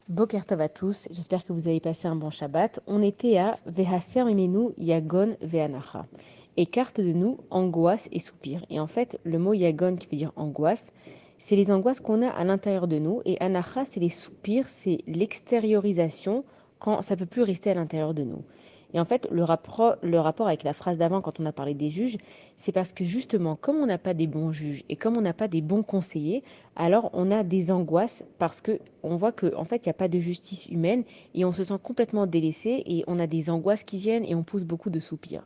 Boker Tov à tous, j'espère que vous avez passé un bon Shabbat. On était à Vehaser Mimenu Yagon Ve'anacha. Écarte de nous angoisse et soupir. Et en fait, le mot Yagon qui veut dire angoisse, c'est les angoisses qu'on a à l'intérieur de nous. Et Anacha, c'est les soupirs, c'est l'extériorisation quand ça peut plus rester à l'intérieur de nous. Et en fait, le rapport avec la phrase d'avant, quand on a parlé des juges, c'est parce que justement, comme on n'a pas des bons juges et comme on n'a pas des bons conseillers, alors on a des angoisses parce que on voit que en fait, il n'y a pas de justice humaine et on se sent complètement délaissé et on a des angoisses qui viennent et on pousse beaucoup de soupirs.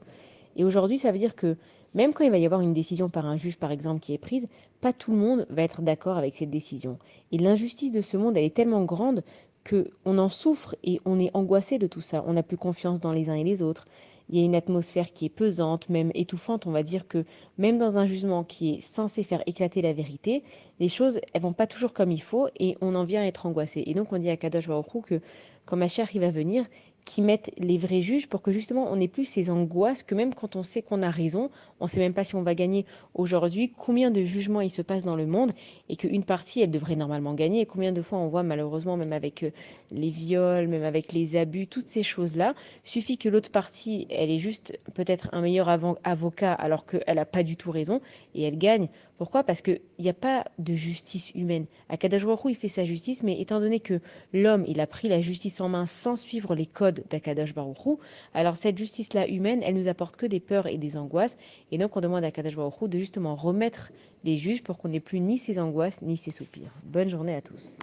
Et aujourd'hui, ça veut dire que même quand il va y avoir une décision par un juge, par exemple, qui est prise, pas tout le monde va être d'accord avec cette décision. Et l'injustice de ce monde, elle est tellement grande que on en souffre et on est angoissé de tout ça. On n'a plus confiance dans les uns et les autres. Il y a une atmosphère qui est pesante, même étouffante. On va dire que même dans un jugement qui est censé faire éclater la vérité, les choses, elles vont pas toujours comme il faut et on en vient à être angoissé. Et donc on dit à Kadosh Baruch Hu que quand ma chère il va venir, qui mettent les vrais juges pour que justement on n'ait plus ces angoisses que même quand on sait qu'on a raison, on ne sait même pas si on va gagner aujourd'hui, combien de jugements il se passe dans le monde et qu'une partie elle devrait normalement gagner et combien de fois on voit malheureusement même avec les viols, même avec les abus, toutes ces choses-là, suffit que l'autre partie elle est juste peut-être un meilleur avocat alors qu'elle n'a pas du tout raison et elle gagne. Pourquoi? Parce qu'il n'y a pas de justice humaine. Akadosh Baruch Hu, il fait sa justice, mais étant donné que l'homme, il a pris la justice en main sans suivre les codes d'Akadosh Baruch Hu, alors cette justice-là humaine, elle nous apporte que des peurs et des angoisses. Et donc, on demande à Akadosh Baruch Hu de justement remettre les juges pour qu'on n'ait plus ni ces angoisses ni ces soupirs. Bonne journée à tous.